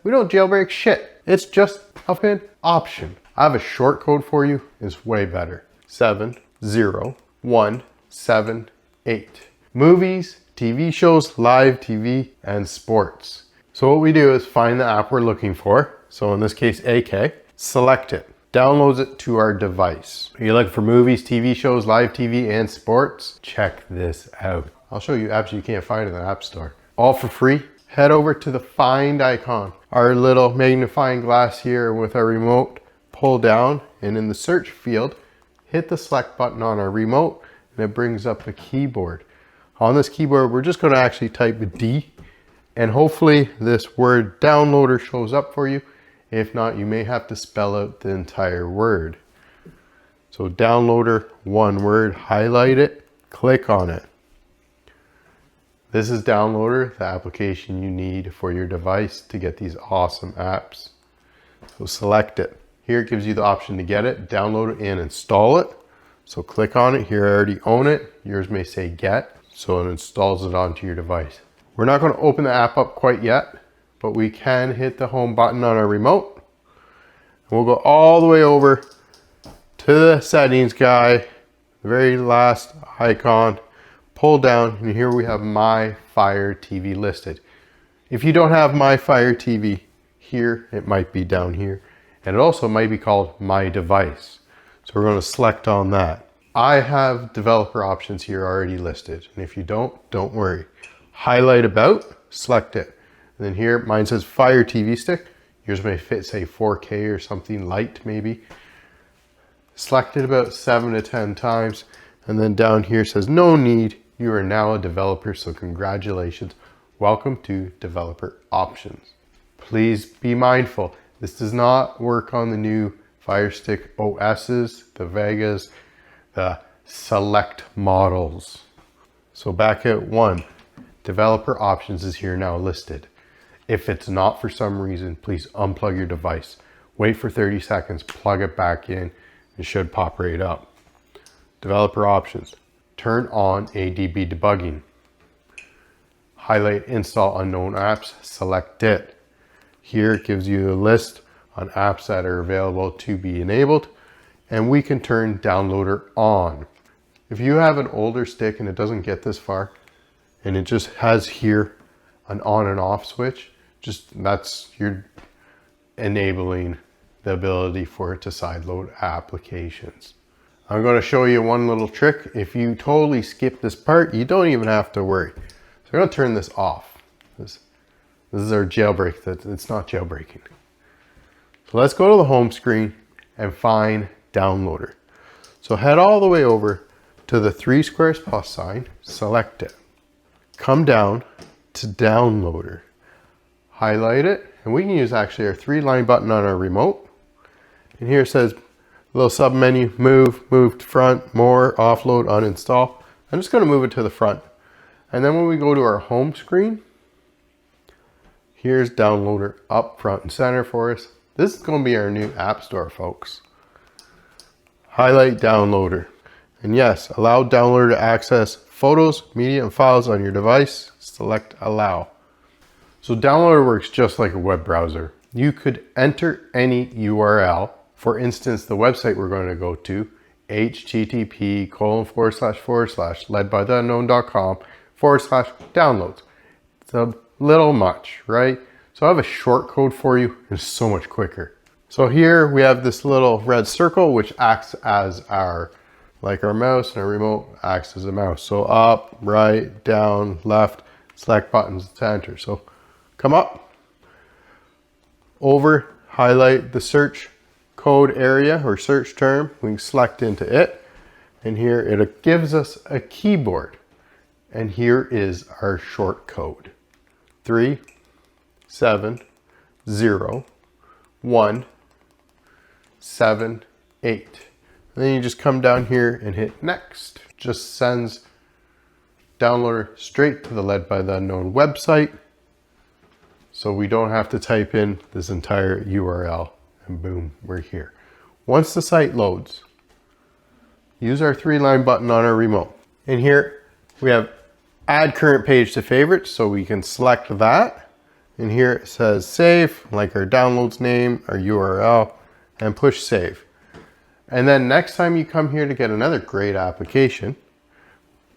we don't jailbreak shit. It's just an option. I have a short code for you. It's way better. 70178. Movies, TV shows, live TV, and sports. So what we do is find the app we're looking for. So in this case, AK, select it, downloads it to our device. You're looking for movies, TV shows, live TV, and sports? Check this out. I'll show you apps you can't find in the App Store. All for free. Head over to the find icon, our little magnifying glass here with our remote, pull down, and in the search field, hit the select button on our remote, and it brings up a keyboard. On this keyboard, we're just going to actually type D, and hopefully this word downloader shows up for you. If not, you may have to spell out the entire word. So downloader, one word, highlight it, click on it. This is Downloader, the application you need for your device to get these awesome apps. So select it. Here it gives you the option to get it, download it, and install it. So click on it. Here I already own it. Yours may say get, so it installs it onto your device. We're not going to open the app up quite yet, but we can hit the home button on our remote. And we'll go all the way over to the settings guy, the very last icon. Pull down, and here we have My Fire TV listed. If you don't have My Fire TV here, it might be down here. And it also might be called My Device. So we're going to select on that. I have developer options here already listed. And if you don't worry. Highlight About, select it. And then here, mine says Fire TV Stick. Yours may fit, say, 4K or something light, maybe. Select it about 7 to 10 times. And then down here says, no need. You are now a developer, so congratulations. Welcome to Developer Options. Please be mindful. This does not work on the new Firestick OSs, the Vegas, the Select models. So back at 1, Developer Options is here now listed. If it's not for some reason, please unplug your device. Wait for 30 seconds, plug it back in. It should pop right up. Developer Options. Turn on ADB debugging. Highlight Install Unknown Apps, select it. Here it gives you a list on apps that are available to be enabled, and we can turn Downloader on. If you have an older stick and it doesn't get this far, and it just has here an on and off switch, you're enabling the ability for it to sideload applications. I'm going to show you one little trick. If you totally skip this part, you don't even have to worry. So I'm going to turn this off. This is our jailbreak. It's not jailbreaking. So let's go to the home screen and find Downloader. So head all the way over to the 3 squares plus sign, select it. Come down to Downloader. Highlight it, and we can use actually our 3-line button on our remote. And here it says, little sub menu, move to front, more, offload, uninstall. I'm just going to move it to the front. And then when we go to our home screen, here's Downloader up front and center for us. This is going to be our new App Store, folks. Highlight Downloader. And yes, allow Downloader to access photos, media, and files on your device. Select Allow. So Downloader works just like a web browser. You could enter any URL. For instance, the website we're going to go to, http://ledbytheunknown.com/downloads. It's a little much, right? So I have a short code for you. It's so much quicker. So here we have this little red circle, which acts as our mouse, and our remote acts as a mouse. So up, right, down, left, select buttons to enter. So come up, over, highlight the search code area or search term. We can select into it, and here it gives us a keyboard, and here is our short code: 3701778. And then you just come down here and hit next. Just sends Downloader straight to the Led by the Unknown website, so we don't have to type in this entire URL. And boom, we're here. Once the site loads, use our 3-line button on our remote. And here we have Add Current Page to Favorites, so we can select that. And here it says save, like our downloads name, our URL, and push save. And then next time you come here to get another great application,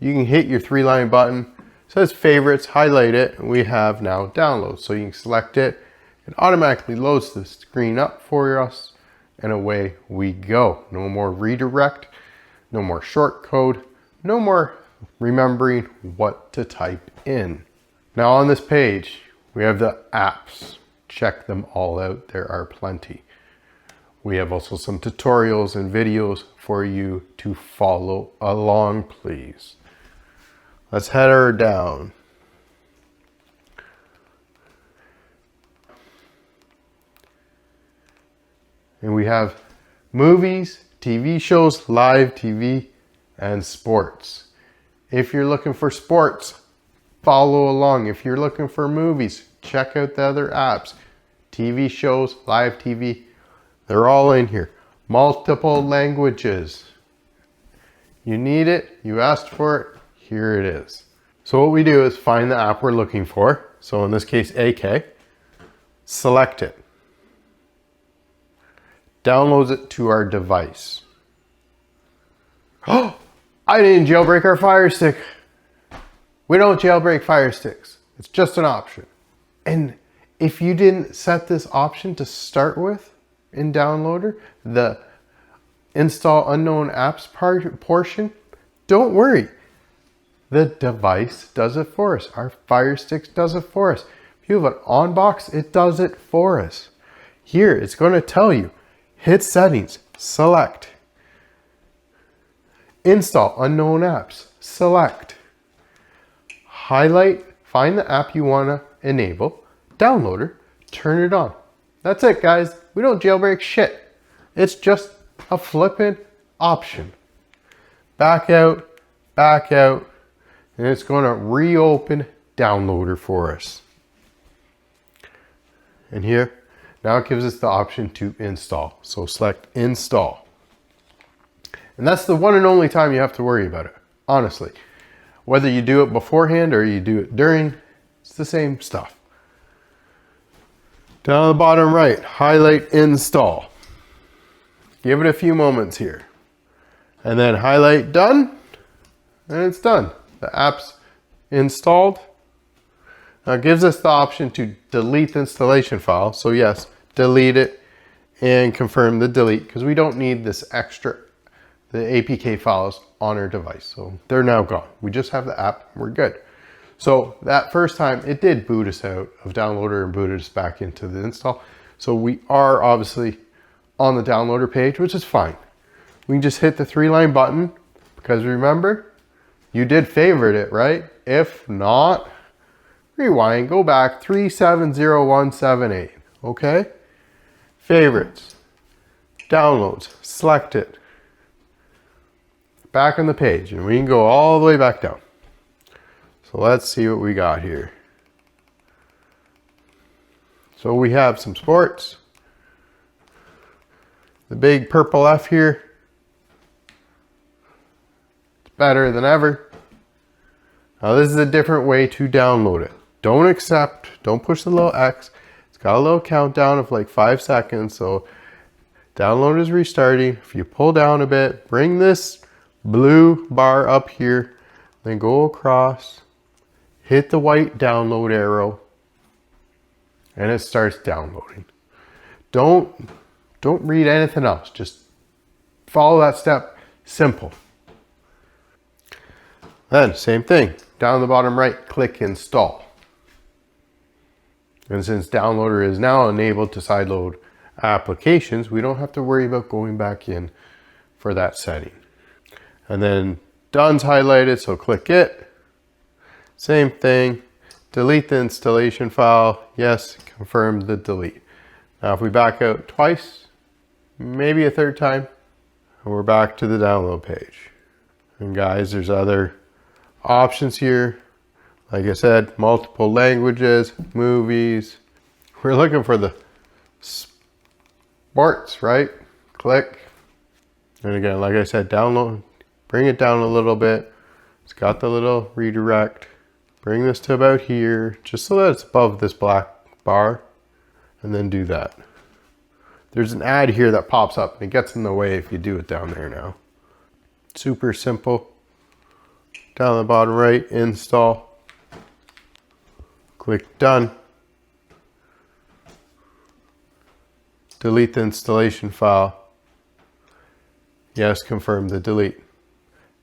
you can hit your 3-line button. It says favorites, highlight it, and we have now download. So you can select it. It automatically loads the screen up for us, and away we go. No more redirect, no more short code, no more remembering what to type in. Now on this page, we have the apps. Check them all out. There are plenty. We have also some tutorials and videos for you to follow along, please. Let's head her down. And we have movies, TV shows, live TV, and sports. If you're looking for sports, follow along. If you're looking for movies, check out the other apps. TV shows, live TV, they're all in here. Multiple languages. You need it, you asked for it, here it is. So what we do is find the app we're looking for. So in this case, AK. Select it. Downloads it to our device. Oh, I didn't jailbreak our Fire Stick. We don't jailbreak Fire Sticks. It's just an option. And if you didn't set this option to start with in Downloader, the install unknown apps portion, don't worry. The device does it for us. Our Fire Stick does it for us. If you have an on box, it does it for us. Here, it's going to tell you, hit settings, select. Install unknown apps, select. Highlight, find the app you want to enable, Downloader, turn it on. That's it, guys. We don't jailbreak shit. It's just a flippin' option. Back out, and it's going to reopen Downloader for us. And here, now it gives us the option to install. So select install. And that's the one and only time you have to worry about it, honestly. Whether you do it beforehand or you do it during, it's the same stuff. Down on the bottom right, highlight install. Give it a few moments here. And then highlight done, and it's done. The app's installed. Now it gives us the option to delete the installation file. So yes, delete it and confirm the delete because we don't need this extra, the APK files on our device. So they're now gone. We just have the app, we're good. So that first time it did boot us out of Downloader and booted us back into the install. So we are obviously on the Downloader page, which is fine. We can just hit the 3-line button because remember, you did favorite it, right? If not, rewind, go back 370178, okay? Favorites, downloads, select it. Back on the page, and we can go all the way back down. So let's see what we got here. So we have some sports. The big purple F here. It's better than ever. Now this is a different way to download it. Don't accept, don't push the little X. It's got a little countdown of like 5 seconds. So download is restarting. If you pull down a bit, bring this blue bar up here, then go across, hit the white download arrow, and it starts downloading. Don't read anything else. Just follow that step. Simple. Then same thing. Down the bottom right, click install. And since Downloader is now enabled to sideload applications, we don't have to worry about going back in for that setting. And then done's highlighted, so click it. Same thing. Delete the installation file. Yes, confirm the delete. Now if we back out twice, maybe a third time, and we're back to the download page. And guys, there's other options here. Like I said, multiple languages, movies. We're looking for the sports, right? Click. And again, like I said, download, bring it down a little bit. It's got the little redirect. Bring this to about here, just so that it's above this black bar, and then do that. There's an ad here that pops up and it gets in the way if you do it down there now. Super simple. Down the bottom right, install. Click done. Delete the installation file. Yes, confirm the delete.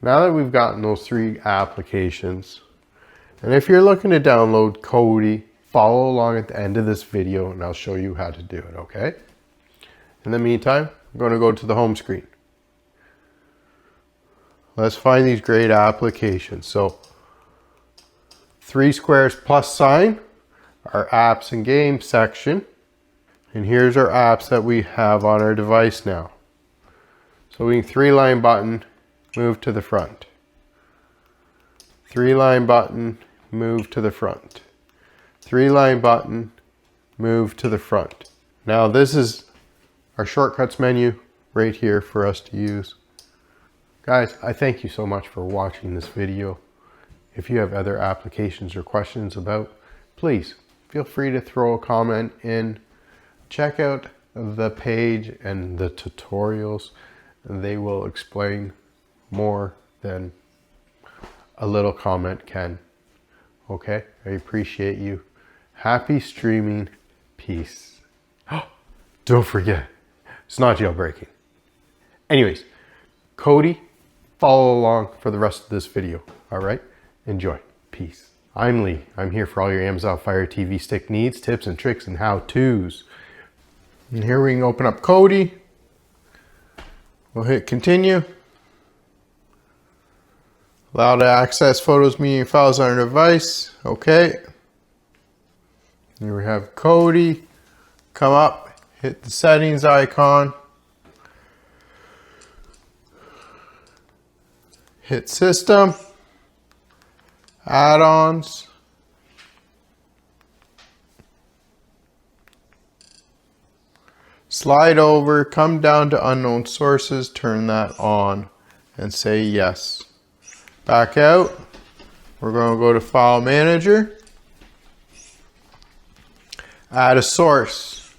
Now that we've gotten those 3 applications, and if you're looking to download Kodi, follow along at the end of this video and I'll show you how to do it, okay? In the meantime, I'm going to go to the home screen. Let's find these great applications. So 3 squares plus sign, our apps and games section. And here's our apps that we have on our device now. So we can 3-line button, move to the front. 3-line button, move to the front. 3-line button, move to the front. Now this is our shortcuts menu right here for us to use. Guys, I thank you so much for watching this video. If you have other applications or questions about, please feel free to throw a comment in. Check out the page and the tutorials. They will explain more than a little comment can. Okay, I appreciate you. Happy streaming. Peace. Don't forget, it's not jailbreaking. Anyways, Kodi, follow along for the rest of this video. All right, enjoy. Peace. I'm Lee. I'm here for all your Amazon Fire TV Stick needs, tips and tricks and how-tos. And here we can open up Kodi. We'll hit continue. Allow to access photos, media, files on our device. Okay. Here we have Kodi. Come up, hit the settings icon. Hit system. Add-ons. Slide over, come down to unknown sources, turn that on and say yes. Back out. We're going to go to File Manager. Add a source.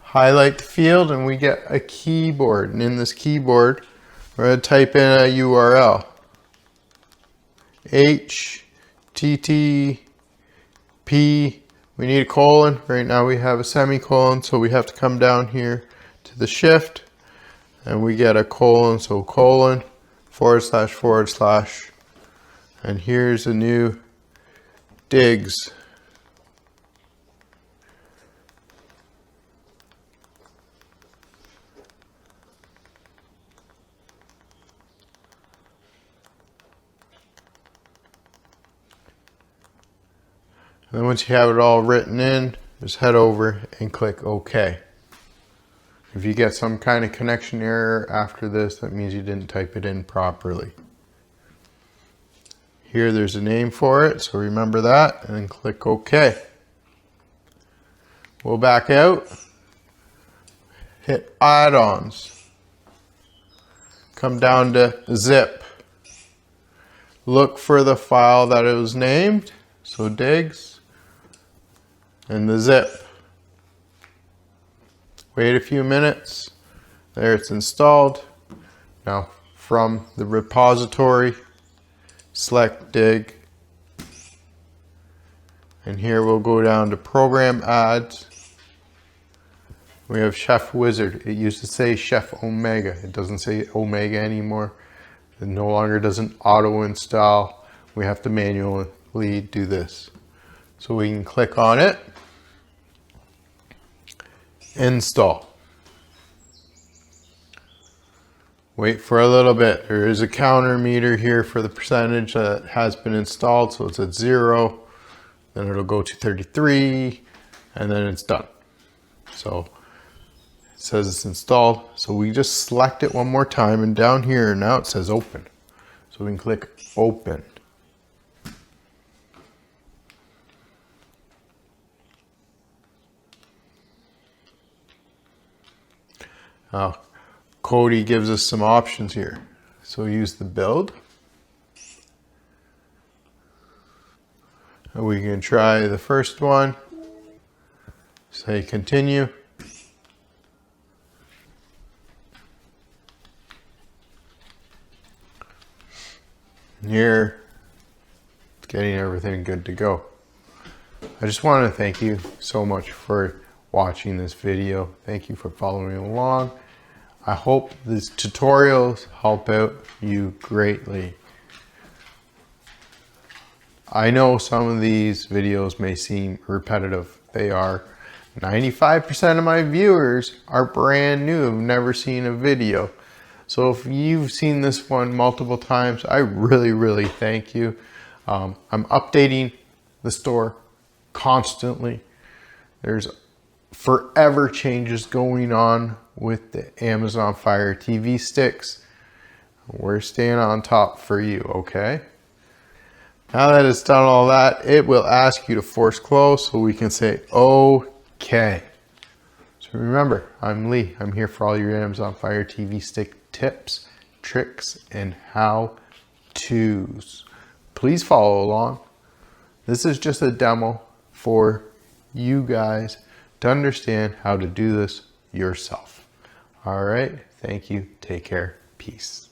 Highlight the field and we get a keyboard. And in this keyboard, we're going to type in a URL. HTTP. We need a colon. Right now we have a semicolon, so we have to come down here to the shift and we get a colon, so colon, // and here's a new digs. And then once you have it all written in, just head over and click OK. If you get some kind of connection error after this, that means you didn't type it in properly. Here there's a name for it, so remember that and then click OK. We'll back out, hit add-ons, come down to zip. Look for the file that it was named, so digs. And the zip. Wait a few minutes. There, it's installed. Now from the repository, select dig. And here we'll go down to program adds. We have Chef Wizard. It used to say Chef Omega. It doesn't say Omega anymore. It no longer does an auto install. We have to manually do this. So we can click on it. Install. Wait for a little bit. There is a counter meter here for the percentage that has been installed. So it's at 0. Then it'll go to 33 and then it's done. So it says it's installed. So we just select it one more time and down here now it says open. So we can click open. Kodi gives us some options here. So use the build. And we can try the first one. Say continue. Here, it's getting everything good to go. I just want to thank you so much for watching this video. Thank you for following along. I hope these tutorials help out you greatly. I know some of these videos may seem repetitive. They are. 95% of my viewers are brand new, have never seen a video. So if you've seen this one multiple times, I really thank you. I'm updating the store constantly. There's forever changes going on with the Amazon Fire TV sticks. We're staying on top for you, okay? Now that it's done all that, it will ask you to force close so we can say okay. So remember, I'm Lee. I'm here for all your Amazon Fire TV stick tips, tricks, and how-tos. Please follow along. This is just a demo for you guys to understand how to do this yourself. All right, thank you, take care, peace.